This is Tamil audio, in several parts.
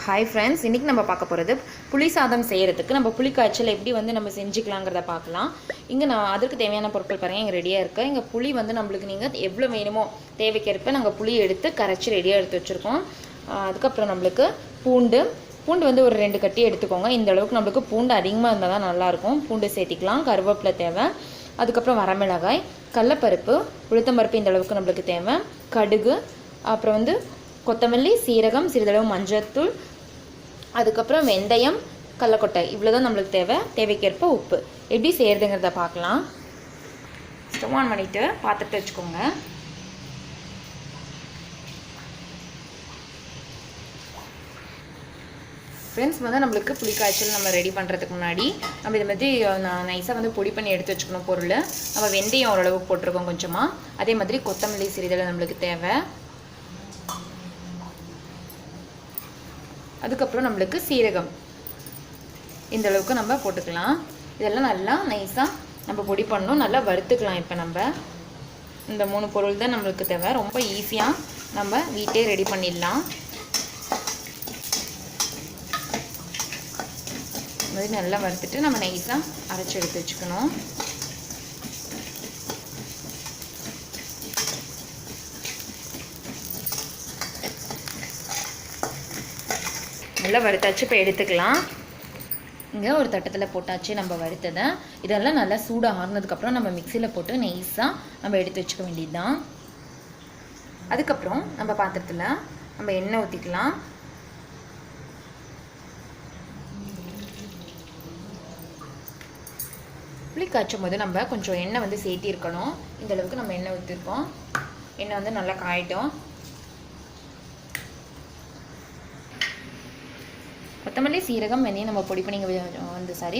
ஹாய் ஃப்ரெண்ட்ஸ், இன்றைக்கி நம்ம பார்க்க போகிறது புளி சாதம் செய்கிறதுக்கு நம்ம புளி காய்ச்சல் எப்படி நம்ம செஞ்சுக்கலாங்கிறத பார்க்கலாம். இங்கே நான் அதற்கு தேவையான பொருட்கள் பாருங்கள், இங்கே ரெடியாக இருக்குது. இங்கே புளி நம்மளுக்கு நீங்கள் எவ்வளோ வேணுமோ தேவைக்கேற்ப நாங்கள் புளி எடுத்து கரைச்சி ரெடியாக எடுத்து வச்சுருக்கோம். அதுக்கப்புறம் நம்மளுக்கு பூண்டு ஒரு 2 கட்டி எடுத்துக்கோங்க. இந்த அளவுக்கு நம்மளுக்கு பூண்டு அதிகமாக இருந்தால் தான் நல்லாயிருக்கும். பூண்டு சேர்த்திக்கலாம். கருவேப்பிலை தேவை. அதுக்கப்புறம் வரமிளகாய், கடலப்பருப்பு, உளுத்தம்பருப்பு இந்த அளவுக்கு நம்மளுக்கு தேவை. கடுகு, அப்புறம் கொத்தமல்லி, சீரகம், சிறிதளவு மஞ்சள்தூள், அதுக்கப்புறம் வெந்தயம், கடலக்கொட்டை, இவ்வளோ தான் நம்மளுக்கு தேவை. தேவைக்கேற்ப உப்பு. எப்படி செய்கிறதுங்கிறத பார்க்கலாம். ஸ்டவ் ஆன் பண்ணிவிட்டு பாத்திரத்தை வச்சுக்கோங்க. ஃப்ரெண்ட்ஸ், நம்மளுக்கு புளி காய்ச்சல் நம்ம ரெடி பண்ணுறதுக்கு முன்னாடி நம்ம இது மாதிரி நைஸாக பொடி பண்ணி எடுத்து வச்சுக்கணும் பொருள். நம்ம வெந்தயம் ஓரளவுக்கு போட்டிருக்கோம் கொஞ்சமாக. அதே மாதிரி கொத்தமல்லி சிறிதளவு நம்மளுக்கு தேவை. அதுக்கப்புறம் நம்மளுக்கு சீரகம் இந்த அளவுக்கு நம்ம போட்டுக்கலாம். இதெல்லாம் நல்லா நைஸாக நம்ம பொடி பண்ணணும். நல்லா வறுத்துக்கலாம். இப்போ நம்ம இந்த 3 பொருள் தான் நம்மளுக்கு தேவை. ரொம்ப ஈஸியாக நம்ம வீட்டே ரெடி பண்ணிடலாம். இது மாதிரி நல்லா வறுத்துட்டு நம்ம நைஸாக அரைச்சி எடுத்து வச்சுக்கணும். நல்லா வறுத்தாச்சு. இப்போ எடுத்துக்கலாம். இங்கே ஒரு தட்டத்தில் போட்டாச்சு நம்ம வறுத்ததை. இதெல்லாம் நல்லா சூடாக ஆறுனதுக்கப்புறம் நம்ம மிக்சியில் போட்டு நைஸாக நம்ம எடுத்து வச்சுக்க வேண்டியது தான். அதுக்கப்புறம் நம்ம பாத்திரத்தில் நம்ம எண்ணெய் ஊற்றிக்கலாம். புளி காய்ச்சும் போது நம்ம கொஞ்சம் எண்ணெய் சேர்த்திருக்கணும். இந்த அளவுக்கு நம்ம எண்ணெய் ஊற்றிருக்கோம். எண்ணெய் நல்லா காயட்டும். கொத்தமல்லி, சீரகம், வெந்தயம் நம்ம பொடி பண்ணி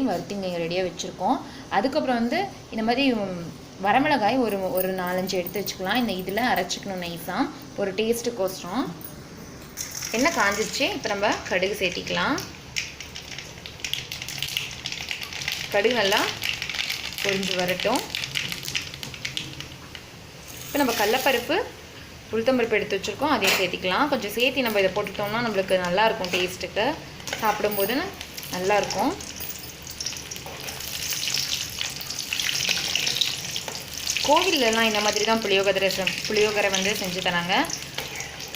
வறுத்து இங்கே ரெடியாக வச்சுருக்கோம். அதுக்கப்புறம் இந்த மாதிரி வரமிளகாய் ஒரு 4-5 எடுத்து வச்சுக்கலாம். இதில் அரைச்சிக்கணும் நைஸாக, ஒரு டேஸ்ட்டுக்கோசரம். எண்ணெய் காஞ்சிச்சு. இப்போ நம்ம கடுகு சேர்த்திக்கலாம். கடுகு நல்லா பொரிஞ்சு வரட்டும். இப்போ நம்ம கடலப்பருப்பு, உளுத்தம்பருப்பு எடுத்து வச்சுருக்கோம். அதையும் சேர்த்திக்கலாம். கொஞ்சம் சேர்த்தி நம்ம இதை போட்டுட்டோம்னா நம்மளுக்கு நல்லாயிருக்கும். டேஸ்ட்டுக்கு சாப்பிடும்போது நல்லாயிருக்கும். கோவிலெலாம் இந்த மாதிரி தான் புளியோதரை செஞ்சு தராங்க.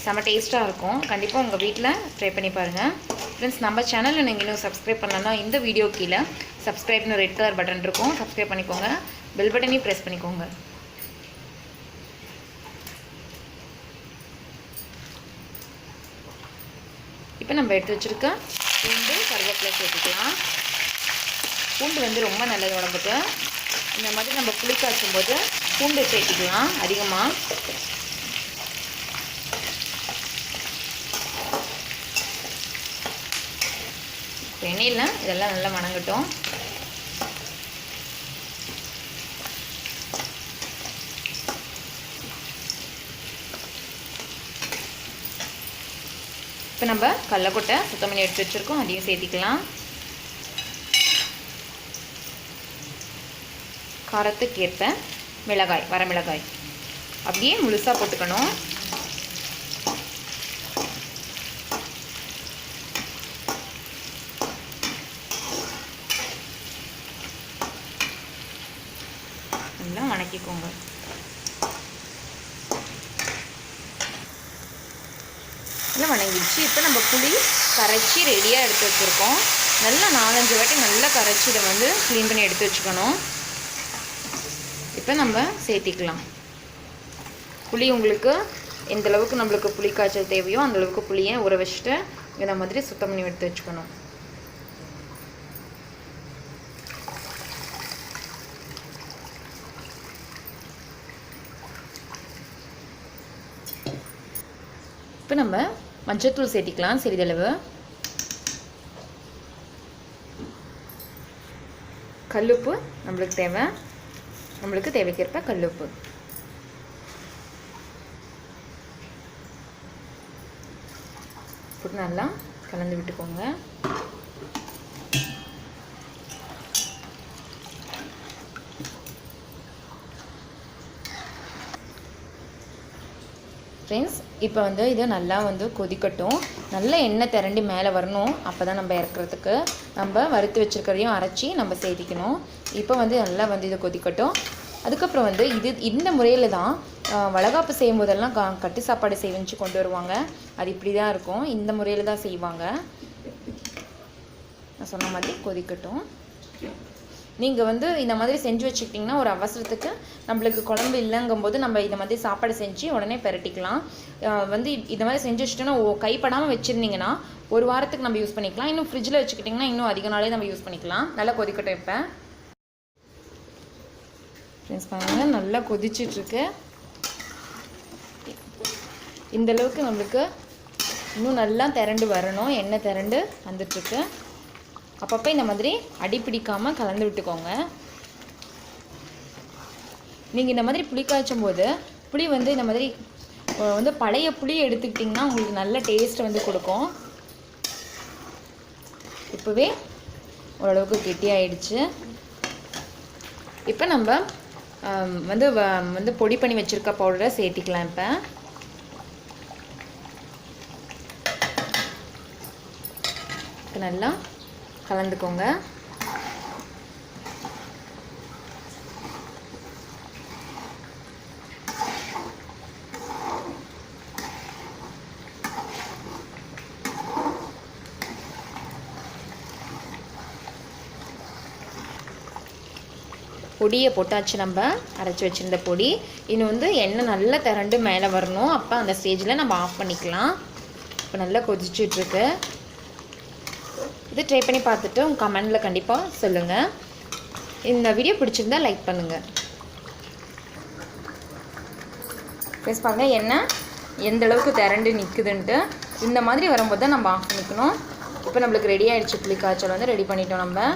செம்ம டேஸ்ட்டாக இருக்கும். கண்டிப்பாக உங்கள் வீட்டில் ட்ரை பண்ணி பாருங்கள். ஃப்ரெண்ட்ஸ், நம்ம சேனலில் நீங்கள் இன்னும் சப்ஸ்கிரைப் பண்ணலன்னா இந்த வீடியோ கீழே சப்ஸ்கிரைப்னு ரெட் கலர் பட்டன் இருக்கும். சப்ஸ்கிரைப் பண்ணிக்கோங்க. பெல் பட்டனையும் ப்ரெஸ் பண்ணிக்கோங்க. இப்போ நம்ம எடுத்து வச்சுருக்க பூண்டு, கருவேப்பிலை சேர்த்துக்கலாம். பூண்டு ரொம்ப நல்லது உடம்புக்கு. இந்த மாதிரி நம்ம புளி காய்ச்சும் போது பூண்டு சேர்த்துக்கலாம் அதிகமாக. எண்ணெயில் இதெல்லாம் நல்லா வணங்கட்டும். இப்போ நம்ம கடலக்கொட்டை சுத்தம் பண்ணி எடுத்து வச்சுருக்கோம். அதையும் சேர்த்திக்கலாம். காரத்துக்கேற்ப மிளகாய், வரமிளகாய் அப்படியே முழுசாக போட்டுக்கணும். நல்லா வணக்கிக்கோங்க. வணங்கிடுச்சு. இப்போ நம்ம புளி கரைச்சி ரெடியாக எடுத்து வச்சுருக்கோம். நல்லா 4-5 வாட்டி நல்லா கரைச்சி இதை க்ளீன் பண்ணி எடுத்து வச்சுக்கணும். இப்போ நம்ம சேர்த்திக்கலாம். புளி உங்களுக்கு எந்த அளவுக்கு நம்மளுக்கு புளி காய்ச்சல் தேவையோ அந்தளவுக்கு புளியை ஊற வச்சுட்டு இந்த மாதிரி சுத்தம் பண்ணி எடுத்து வச்சுக்கணும். இப்போ நம்ம மஞ்சள்தூள் சேர்த்திக்கலாம் சிறிதளவு. கல்லுப்பு நம்மளுக்கு தேவை. நம்மளுக்கு தேவைக்கேற்ப கல்லுப்பு. போட்டு நல்லா கலந்து விட்டுக்கோங்க. ஃப்ரெண்ட்ஸ் இப்போ வந்து இது நல்லா வந்து கொதிக்கட்டும். நல்ல எண்ணெய் திரண்டி மேலே வரணும். அப்போ தான் நம்ம இறக்குறதுக்கு நம்ம வறுத்து வச்சுருக்கிறதையும் அரைச்சி நம்ம சேர்த்திக்கணும். இப்போ வந்து நல்லா வந்து இது கொதிக்கட்டும். அதுக்கப்புறம் வந்து இந்த முறையில் தான் வளகாப்பு செய்யும் போதெல்லாம் கட்டு சாப்பாடு செஞ்சு கொண்டு வருவாங்க. அது இப்படி தான் இருக்கும். இந்த முறையில் தான் செய்வாங்க. நான் சொன்ன மாதிரி கொதிக்கட்டும். நீங்கள் வந்து இந்த மாதிரி செஞ்சு வச்சுக்கிட்டிங்கன்னா ஒரு அவசரத்துக்கு நம்மளுக்கு குழம்பு இல்லைங்கும்போது நம்ம இந்த மாதிரி சாப்பாடு செஞ்சு உடனே பெரட்டிக்கலாம். வந்து இந்த மாதிரி செஞ்சு வச்சுட்டோன்னா கைப்படாமல் வச்சுருந்தீங்கன்னா ஒரு வாரத்துக்கு நம்ம யூஸ் பண்ணிக்கலாம். இன்னும் ஃப்ரிட்ஜில் வச்சுக்கிட்டிங்கன்னா இன்னும் அதிக நாளே நம்ம யூஸ் பண்ணிக்கலாம். நல்லா கொதிக்கட்டும். இப்போ ஃப்ரெண்ட்ஸ் பாருங்கள், நல்லா கொதிச்சிட்ருக்கு. இந்தளவுக்கு நம்மளுக்கு இன்னும் நல்லா திரண்டு வரணும். எண்ணெய் திரண்டு வந்துட்டுருக்கு. அப்பப்போ இந்த மாதிரி அடி பிடிக்காமல் கலந்து விட்டுக்கோங்க. நீங்கள் இந்த மாதிரி புளி காய்ச்சும் போது புளி வந்து இந்த மாதிரி வந்து பழைய புளி எடுத்துக்கிட்டிங்கன்னா உங்களுக்கு நல்ல டேஸ்ட் வந்து கொடுக்கும். இப்போவே ஓரளவுக்கு கெட்டியாயிடுச்சு. இப்போ நம்ம வந்து பொடி பண்ணி வச்சுருக்க பவுடரை சேர்த்திக்கலாம். இப்போ நல்லா கலந்துக்கோங்க. பொடியை போட்டாச்சு. நம்ம அரைச்சி வச்சுருந்த பொடி இன்னும் வந்து எண்ணெய் நல்லா திரண்டு மேலே வரணும். அப்போ அந்த ஸ்டேஜில் நம்ம ஆஃப் பண்ணிக்கலாம். இப்போ நல்லா கொதிச்சுட்ருக்கு. இது ட்ரை பண்ணி பார்த்துட்டு உங்கள் கமெண்டில் கண்டிப்பாக சொல்லுங்கள். இந்த வீடியோ பிடிச்சிருந்தால் லைக் பண்ணுங்கள். ப்ளஸ் பாருங்கள் எண்ணெய் எந்த அளவுக்கு திரண்டு நிற்குதுன்ட்டு. இந்த மாதிரி வரும்போது தான் நம்ம ஆஃப் பண்ணிக்கணும். இப்போ நம்மளுக்கு ரெடி ஆகிடுச்சு. புளி காய்ச்சல் வந்து ரெடி பண்ணிட்டோம். நம்ம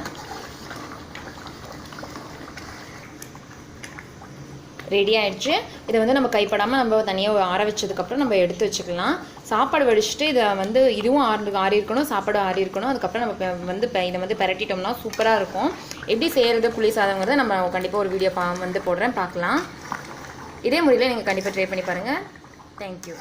ரெடி ஆகிடுச்சு. இதை வந்து நம்ம கைப்படாமல் நம்ம தனியாக ஆற வச்சதுக்கப்புறம் நம்ம எடுத்து வச்சுக்கலாம். சாப்பாடு வடிச்சிட்டு இதை வந்து இதுவும் ஆறி இருக்கணும், சாப்பாடு ஆறி இருக்கணும். அதுக்கப்புறம் நம்ம வந்து இதை வந்து பெரட்டிட்டோம்னா சூப்பராக இருக்கும். எப்படி செய்கிறது புளி சாதங்கிறத நம்ம கண்டிப்பாக ஒரு வீடியோ வந்து போடுறேன், பார்க்கலாம். இதே முறையில் நீங்கள் கண்டிப்பாக ட்ரை பண்ணி பாருங்கள். தேங்க்யூ.